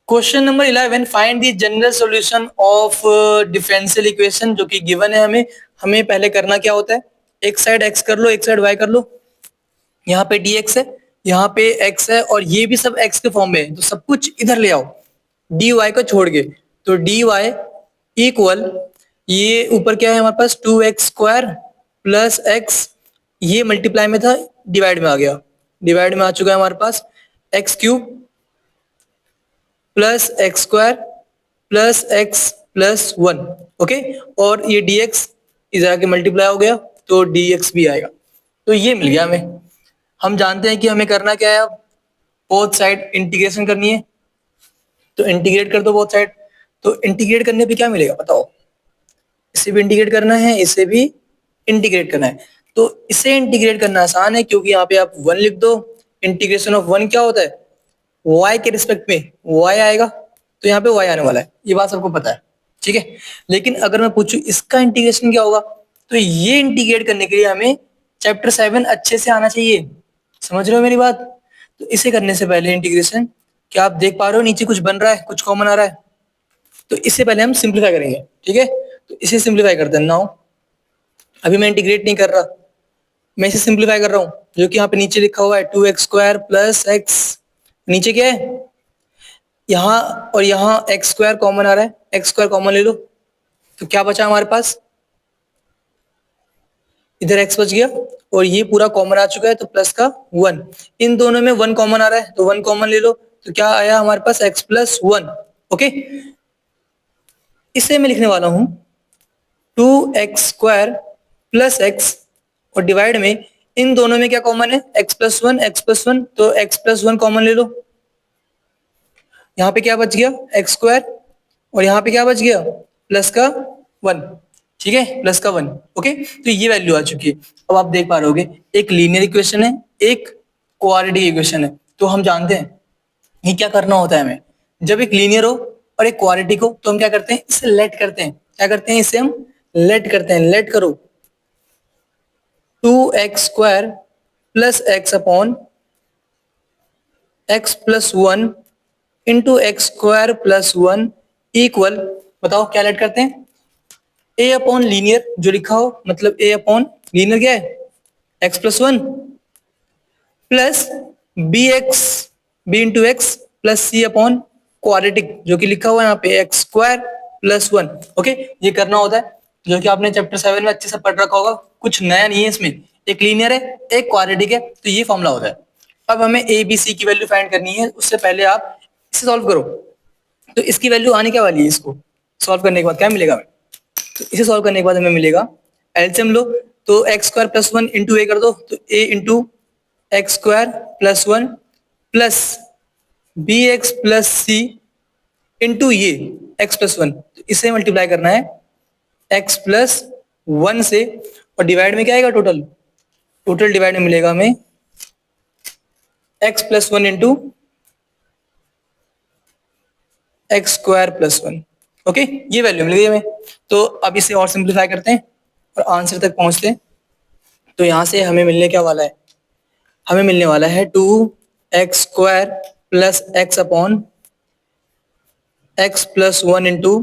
Question number 11, find the general solution of differential equation, जो कि given है हमें। हमें पहले करना क्या होता है, एक साइड x कर लो, एक साइड y कर लो। यहाँ पे dx है, यहाँ पे x है, और ये भी सब x के फॉर्म में है, तो सब कुछ इधर ले आओ dy को छोड़ के। तो dy इक्वल, ये ऊपर क्या है हमारे पास, 2x स्क्वायर प्लस x, ये मल्टीप्लाई में था, डिवाइड में आ गया, डिवाइड में आ चुका है हमारे पास x cube plus x square plus x plus one. Okay, और ये dx इधर आके मल्टीप्लाई हो गया, तो dx भी आएगा। तो ये मिल गया हमें। हम जानते हैं कि हमें करना क्या है, अब बोथ साइड इंटीग्रेशन करनी है, तो इंटीग्रेट कर दो बोथ साइड। तो इंटीग्रेट करने पे क्या मिलेगा बताओ, इसे भी इंटीग्रेट करना है, इसे भी इंटीग्रेट करना है। तो इसे इंटीग्रेट करना आसान है, क्योंकि यहाँ पे आप वन लिख दो, इंटीग्रेशन ऑफ वन क्या होता है, y के रिस्पेक्ट में y आएगा, तो यहाँ पे y आने वाला है, ये बात सबको पता है, ठीक है। लेकिन अगर मैं पूछूं इसका इंटीग्रेशन क्या होगा, तो ये इंटीग्रेट करने के लिए हमें चैप्टर 7 अच्छे से आना चाहिए। समझ रहे हो मेरी बात? तो इसे करने से पहले इंटीग्रेशन, क्या आप देख पा रहे हो नीचे कुछ बन रहा है, कुछ कॉमन आ रहा है, तो इससे पहले हम सिंप्लीफाई करेंगे, ठीक है। तो इसे सिंप्लीफाई करते हैं नाउ। अभी मैं इंटीग्रेट नहीं कर रहा, मैं इसे सिंप्लीफाई कर रहा हूँ, जो कि यहाँ पे नीचे लिखा हुआ है 2x स्क्वायर प्लस एक्स, नीचे क्या है, यहाँ और यहाँ एक्स स्क्वायर कॉमन आ रहा है, एक्स स्क्वायर कॉमन ले लो, तो क्या बचा हमारे पास, इधर x बच गया, और ये पूरा कॉमन आ चुका है, तो प्लस का 1, इन दोनों में 1 कॉमन आ रहा है, तो 1 कॉमन ले लो, तो क्या आया हमारे पास x प्लस 1। ओके, इसे मैं लिखने वाला हूं 2x स्क्वायर प्लस एक्स, और डिवाइड में इन दोनों में क्या कॉमन है, x प्लस 1, x प्लस 1, तो x प्लस 1 कॉमन ले लो, यहाँ पे क्या बच गया एक्स स्क्वायर, और यहाँ पे क्या बच गया प्लस का 1, ठीक है, प्लस का 1। ओके, तो ये वैल्यू आ चुकी है। अब आप देख पा रहे होगे, एक लीनियर इक्वेशन है, एक क्वाड्रेटिक इक्वेशन है। तो हम जानते हैं ये क्या करना होता है हमें, जब एक लीनियर हो और एक क्वाड्रेटिक हो, तो हम क्या करते हैं, इसे लेट करते हैं। क्या करते हैं, इसे हम लेट करते हैं। लेट करो 2x square plus x upon x plus 1 into x square plus 1 equal, बताओ क्या लेट करते हैं, ए अपॉन लीनियर जो लिखा हो, मतलब ए अपॉन लीनियर क्या है, x plus 1 plus b x, b into x plus c upon quadratic जो कि लिखा हुआ है यहाँ पे एक्स स्क्वायर प्लस 1। ओके, ये करना होता है, जो कि आपने चैप्टर 7 में अच्छे से पढ़ रखा होगा, कुछ नया नहीं है इसमें। एक लीनियर है, एक क्वाड्रेटिक है, तो ये फॉर्मूला होता है। अब हमें ए बी सी की वैल्यू फाइंड करनी है, उससे पहले आप इसे सॉल्व करो। तो इसकी वैल्यू आने क्या वाली है, इसको सॉल्व करने के बाद क्या मिलेगा हमें, तो इसे सॉल्व करने के बाद हमें मिलेगा, एलसीएम लो, तो x square plus 1 into a कर दो, तो a into x square plus 1 plus b x plus c into ये एक्स प्लस 1, तो इसे मल्टीप्लाई करना है एक्स प्लस 1 से, और डिवाइड में क्या आएगा, टोटल टोटल डिवाइड में मिलेगा हमें x plus 1 into x square plus 1। Okay, ये वैल्यू मिल गई हमें। तो अब इसे और सिंप्लीफाई करते हैं और आंसर तक पहुंचते हैं। तो यहां से हमें मिलने क्या वाला है, हमें मिलने वाला है 2x square plus x upon x plus 1 into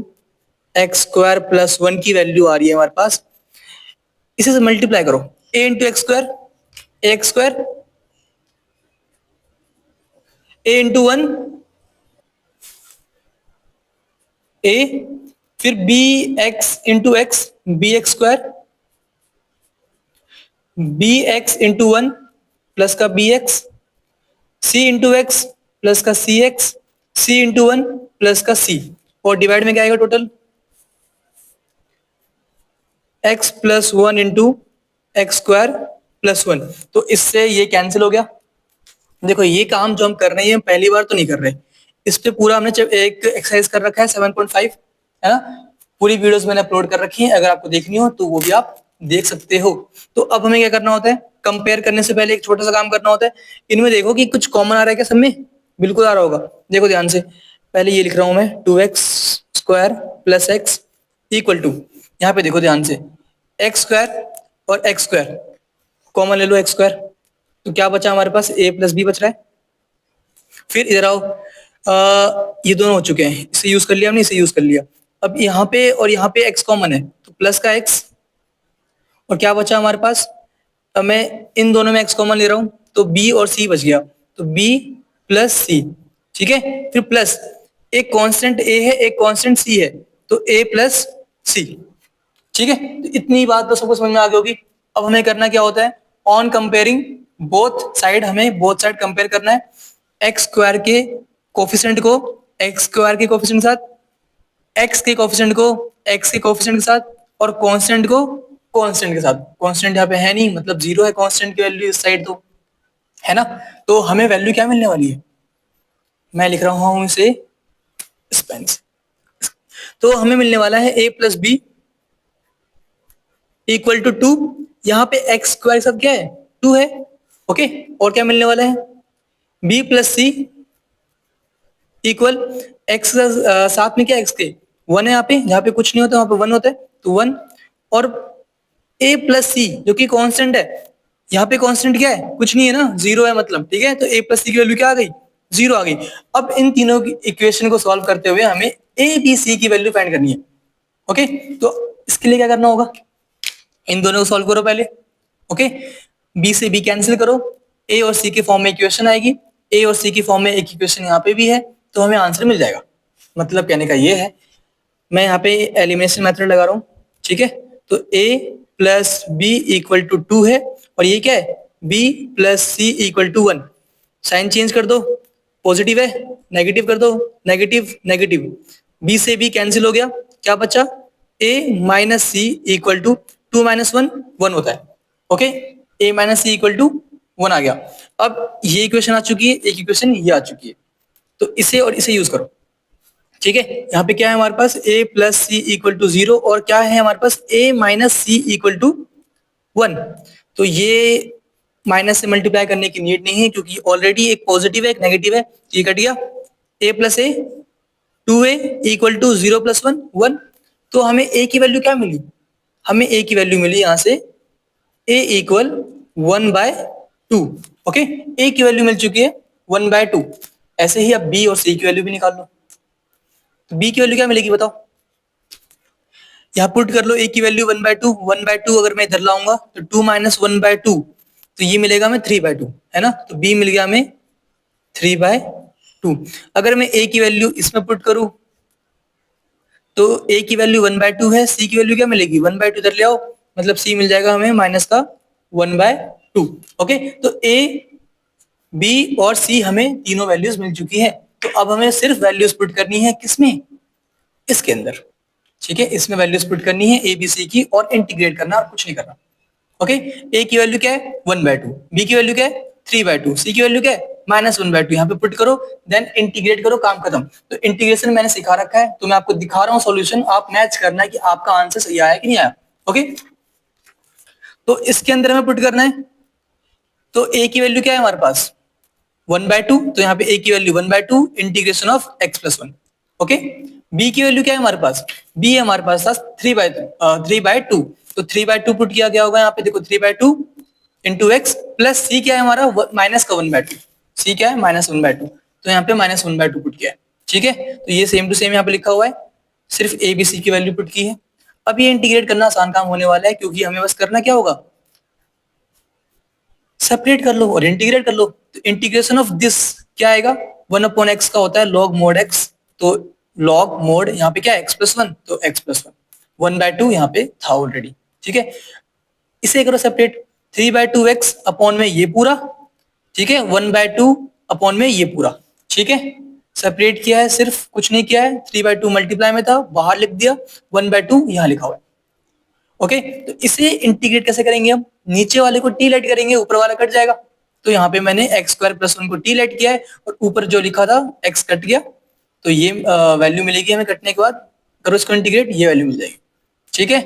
x square plus 1 की वैल्यू आ रही है हमारे पास। इसे मल्टीप्लाई करो, a into x square, x square, a into 1 a, फिर B x into x, B x square, B x into 1 plus का B x, सी into x plus का सी x, सी into 1 plus का सी, और डिवाइड में क्या आएगा total x plus 1 into x square plus 1। तो इससे ये कैंसिल हो गया। देखो ये काम जो हम कर रहे हैं, हम पहली बार तो नहीं कर रहे, इस पे पूरा हमने एक एक्सरसाइज कर रखा है 7.5, है ना, पूरी वीडियोस मैंने अपलोड कर रखी हैं, अगर आपको देखनी हो तो वो भी आप देख सकते हो। तो अब हमें क्या करना होता है, कंपेयर करने से पहले एक छोटा सा काम करना होता है। इनमें देखो कि कुछ कॉमन आ रहा है क्या, सब में बिल्कुल आ रहा होगा। देखो ध्यान से, पहले ये लिख रहा हूं मैं 2x square plus x equal to, यहाँ पे देखो ध्यान से, एक्स स्क्वायर और एक्स स्क्वायर कॉमन ले लो, एक्स स्क्वायर, तो क्या बचा हमारे पास, a प्लस बी बच रहा है। फिर इधर आओ, ये दोनों हो चुके हैं, इसे यूज कर लिया हमने, इसे यूज कर लिया। अब यहाँ पे और यहाँ पे x कॉमन है, तो प्लस का x, और क्या बचा हमारे पास? अब मैं इन दोनों में x कॉमन ले रहा हूं, तो b और c बच गया, तो b प्लस c। ठीक है, फिर प्लस एक कांस्टेंट a है, एक कांस्टेंट c है, तो a प्लस c। ठीक है, तो इतनी बात तो सबको समझ में आ गई होगी। अब हमें करना क्या होता है? ऑन कंपेयरिंग बोथ साइड, हमें बोथ साइड कंपेयर करना है। एक्स स्क्वायर के कोफिशिएंट को एक्स स्क्वायर के कोफिशिएंट के साथ, एक्स के कोफिशिएंट को एक्स के कोफिशिएंट के साथ, और कांस्टेंट को कांस्टेंट के साथ। कांस्टेंट यहाँ पे है नहीं, मतलब जीरो है कांस्टेंट की वैल्यू इस साइड, तो है ना। तो हमें वैल्यू क्या मिलने वाली है? मैं लिख रहा हूं इसे इस पेन से। तो हमें मिलने वाला है a plus b equal to 2। यहाँ पे एक्स स्क्वायर सब क्या है? 2 है। ओके, और क्या मिलने वाला है? b plus c equal x साथ में क्या एक्स के 1 है, यहाँ पे जहाँ पे कुछ नहीं होता वहां पे 1 होता है, तो 1। और a प्लस सी जो कि कांस्टेंट है, यहाँ पे कांस्टेंट क्या है? कुछ नहीं है ना, जीरो है मतलब। ठीक है, तो a प्लस सी की वैल्यू क्या आ गई? जीरो आ गई। अब इन तीनों की इक्वेशन को सॉल्व करते हुए हमें a b c की वैल्यू फाइंड करनी है। ओके, तो इसके लिए क्या करना होगा? इन दोनों को सॉल्व करो पहले। ओके, बी से बी कैंसिल करो, ए और सी के फॉर्म में इक्वेशन आएगी, ए और सी की फॉर्म में एक इक्वेशन यहाँ पे भी है, तो हमें आंसर मिल जाएगा। मतलब कहने का ये है, मैं यहाँ पे एलिमिनेशन मेथड लगा रहा हूँ। ठीक है, तो a plus b equal to 2 है, और ये क्या है? b plus c equal to 1। Sign change कर दो, पॉजिटिव है नेगेटिव कर दो, नेगेटिव नेगेटिव, b से b कैंसिल हो गया, क्या बचा? a minus c equal to 2 minus 1 1 होता है। Okay, a minus c equal to 1 आ गया। अब ये इक्वेशन आ चुकी है, एक इक्वेशन ये आ चुकी है, तो इसे और इसे यूज करो। ठीक है, यहाँ पे क्या है हमारे पास? a plus c equal to 0, और क्या है हमारे पास? a minus c equal to 1। तो ये माइनस से मल्टीप्लाई करने की नीड नहीं है, क्योंकि ऑलरेडी एक पॉजिटिव है एक नेगेटिव है, ये कट गया। a plus a 2a equal to 0 plus 1 1। तो हमें a की वैल्यू क्या मिली? हमें a की वैल्यू मिली यहाँ से a इक्वल 1/2। ओके, a की वैल्यू मिल चुकी है 1/2। ऐसे ही अब b और c की वैल्यू भी निकाल लो। तो b की वैल्यू क्या मिलेगी बताओ? यहाँ पुट कर लो a की वैल्यू 1/2। 1/2 अगर मैं इधर लाऊंगा तो 2 माइनस 1/2, तो ये मिलेगा हमें 3/2, है ना। तो b मिल गया हमें 3/2। अगर मैं a की वैल्यू इसमें पुट करूं तो a की वैल्यू 1/2 है, c की वैल्यू क्या मिलेगी? 1/2 इधर ले आओ, मतलब c मिल जाएगा हमें माइनस का 1/2। ओके, तो a b और c हमें तीनों वैल्यूज मिल चुकी है। तो अब हमें सिर्फ वैल्यूज पुट करनी है, किसमें? इसके अंदर। ठीक है, इसमें वैल्यूज पुट करनी है ए बी सी की, और इंटीग्रेट करना, और कुछ नहीं करना। ओके, ए की वैल्यू क्या है? 1/2, बी की वैल्यू क्या है? 3/2, सी की वैल्यू क्या है? -1/2। यहाँ पे पुट करो, देन इंटीग्रेट करो, काम खत्म। तो इंटीग्रेशन मैंने सिखा रखा है, तो मैं आपको दिखा रहा हूँ सॉल्यूशन, आप मैच करना है कि आपका आंसर सही आया कि नहीं आया। ओके, तो इसके अंदर हमें पुट करना है। तो ए की वैल्यू क्या है हमारे पास? 1/2, तो यहाँ पे a की value 1/2 integration of x plus 1। Okay, b की वैल्यू क्या है हमारे पास? b है हमारे पास 3/2, तो 3/2 पुट किया गया होगा यहाँ पे, देखो 3/2 इंटू एक्स प्लस सी क्या है हमारा? माइनस का 1/2। सी क्या है? -1/2, तो यहाँ पे -1/2 पुट किया है। ठीक है, तो ये सेम टू सेम यहाँ पे लिखा हुआ है, सिर्फ ए बी सी की वैल्यू पुट की है। अब ये इंटीग्रेट करना आसान काम होने वाला है, क्योंकि हमें बस करना क्या होगा? सेपरेट कर लो और इंटीग्रेट कर लो। तो इंटीग्रेशन ऑफ दिस क्या आएगा? 1/x का होता है log mod x, तो log mod यहाँ पे क्या है? x प्लस 1, तो x प्लस 1 1/2 यहाँ पे था ऑलरेडी। ठीक है, इसे करो सेपरेट, 3/2x अपॉन में ये पूरा, ठीक है, 1/2 अपॉन में ये पूरा। ठीक है, सेपरेट किया है, सिर्फ कुछ नहीं किया है, 3/2 मल्टीप्लाई में था, बाहर लिख दिया, 1/2 यहाँ लिखा हुआ है। ओके, तो इसे इंटीग्रेट कैसे करेंगे? हम नीचे वाले को टी लेट करेंगे, ऊपर वाला कट जाएगा। तो यहाँ पे मैंने एक्स स्क्वायर प्लस 1 को टी लेट किया है, और ऊपर जो लिखा था एक्स कट गया, तो ये वैल्यू मिलेगी हमें कटने के बाद। करो इसको इंटीग्रेट, ये वैल्यू मिल जाएगी। ठीक है,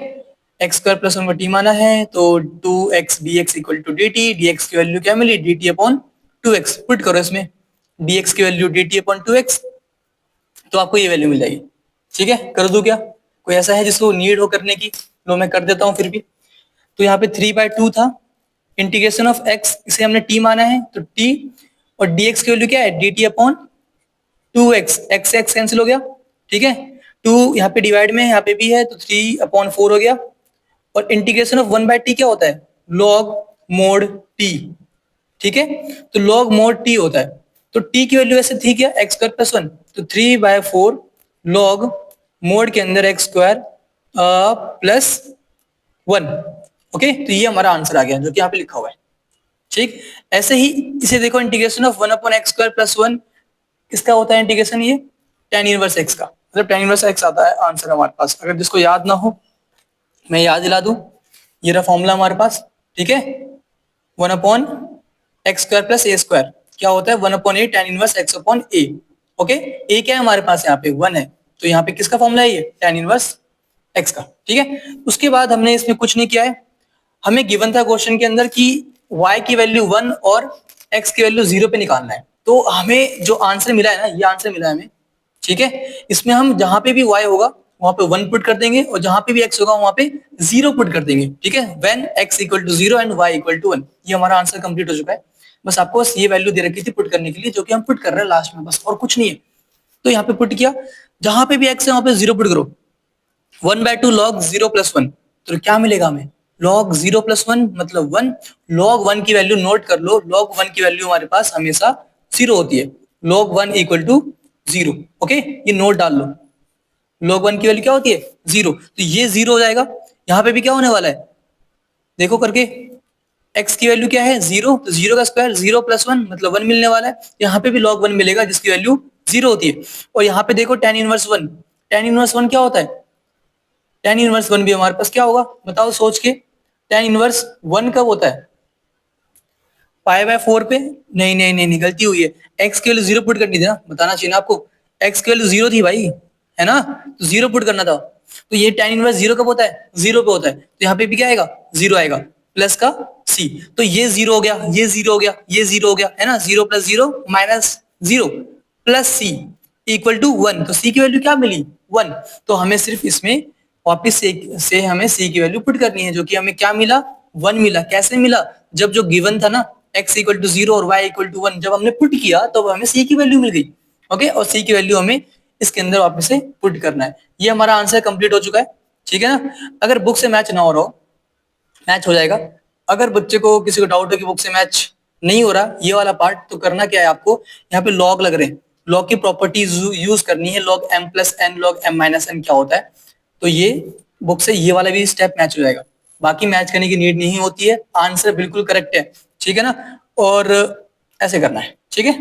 एक्स स्क्वायर प्लस 1 को टी माना है, तो 2x dx equal to dt, dx की वैल्यू क्या मिली? dt upon 2x। पुट करो इसमें, dx की वैल्यू dt अपॉन 2x, तो आपको ये वैल्यू मिल जाएगी। ठीक है, कर दूं क्या? कोई ऐसा है जिसको नीड हो करने की? लो मैं कर देता हूँ फिर भी। तो यहाँ पे 3/2 था, इंटीग्रेशन ऑफ x, इसे हमने t माना है, तो t, और dx की वैल्यू क्या है? dt अपॉन 2x, x से x कैंसिल हो गया, ठीक है, 2 यहाँ पे डिवाइड में यहाँ पे भी है तो 3/4 हो गया, और इंटीग्रेशन ऑफ 1/t क्या होता है, log mod t, ठीक है, तो log mod t होता है, तो t की वैल्यू वैसे थी क्या, x² + 1, तो 3/4 log mod के अंदर x² प्लस 1, ओके, तो ये हमारा आंसर आ गया जो कि यहाँ पे लिखा हुआ है, ठीक। ऐसे ही इसे देखो, इंटीग्रेशन ऑफ 1/x² + 1 किसका होता है इंटीग्रेशन, ये tan इनवर्स x का, मतलब tan इनवर्स x आता है आंसर हमारे पास। अगर जिसको याद ना हो मैं याद दिला दूं, ये रहा फॉर्मूला हमारे पास, ठीक है, 1/x² + a² क्या होता है, 1/a tan inverse x/a, okay, a क्या है हमारे पास यहाँ पे 1 है, तो यहाँ पे किसका फॉर्मूला है ये, tan इनवर्स x का, ठीक है। उसके बाद हमने इसमें कुछ नहीं किया है, हमें गिवन था क्वेश्चन के अंदर कि y की वैल्यू 1 और x की वैल्यू 0 पे निकालना है, तो हमें जो आंसर मिला है ना, ये आंसर मिला है हमें, ठीक है। इसमें हम जहां पे भी y होगा वहां पे 1 पुट कर देंगे, और जहां पे भी x होगा वहां पे 0 पुट कर देंगे, ठीक है, व्हेन x = 0 एंड y = 1। ये हमारा आंसर कंप्लीट हो चुका है। बस आपको बस ये वैल्यू दे रखी थी पुट करने के लिए, जो कि हम पुट कर रहे हैं लास्ट में, बस और कुछ नहीं है। तो यहाँ पे पुट किया, जहां पे भी x है वहां पे 0 पुट करो, 1/2 log 0 + 1, तो क्या मिलेगा हमें, log 0 + 1 मतलब 1, log 1 की वैल्यू नोट कर लो, log 1 की वैल्यू हमारे पास हमेशा 0 होती है, log 1 = 0, ओके, ये नोट डाल लो, log 1 की वैल्यू क्या होती है 0, तो ये 0 हो जाएगा। यहाँ पे भी क्या होने वाला है, देखो करके, x की वैल्यू क्या है 0, तो 0 का स्क्वायर 0 + 1 मतलब 1 मिलने वाला है, यहाँ पे भी log 1 मिलेगा जिसकी वैल्यू 0 होती है। और यहाँ पे देखो tan इनवर्स 1, tan इनवर्स 1 क्या होता है, tan इनवर्स 1 भी हमारे पास क्या होगा, बताओ सोच के, tan इनवर्स 1 कब होता है, π/4 पे, नहीं नहीं नहीं नहीं, गलती हुई है, x की वैल्यू 0 पुट करनी थी ना, बताना चाहिए ना आपको, x की वैल्यू 0 थी भाई, है ना, तो 0 पुट करना था, तो ये tan इनवर्स 0 कब होता है, 0 पे होता है, तो यहाँ पे भी क्या आएगा 0 आएगा, प्लस का c, तो ये 0 हो गया, ये 0 हो गया, ये 0 हो गया, है ना, 0 + 0 - 0 प्लस c = 1, तो c की वैल्यू क्या मिली 1, तो हमें सिर्फ इसमें वापिस से हमें c की वैल्यू पुट करनी है, जो कि हमें क्या मिला 1 मिला, कैसे मिला, जब जो गिवन था ना x = 0 और y = 1, जब हमने पुट किया तो हमें c की वैल्यू मिल गई, ओके, और c की वैल्यू हमें इसके अंदर वापस से पुट करना है। ये हमारा आंसर कंप्लीट हो चुका है, ठीक है ना। अगर बुक से मैच ना हो रहा हो, मैच हो जाएगा, अगर बच्चे को किसी को डाउट हो कि बुक से मैच नहीं हो रहा ये वाला पार्ट, तो करना क्या है आपको, यहाँ पे लॉग लग रहे हैं, लॉग की प्रॉपर्टीज यूज करनी है, log m + n log m - n क्या होता है, तो ये बुक से ये वाला भी स्टेप मैच हो जाएगा, बाकी मैच करने की नीड नहीं होती है, आंसर बिल्कुल करेक्ट है, ठीक है ना, और ऐसे करना है, ठीक है।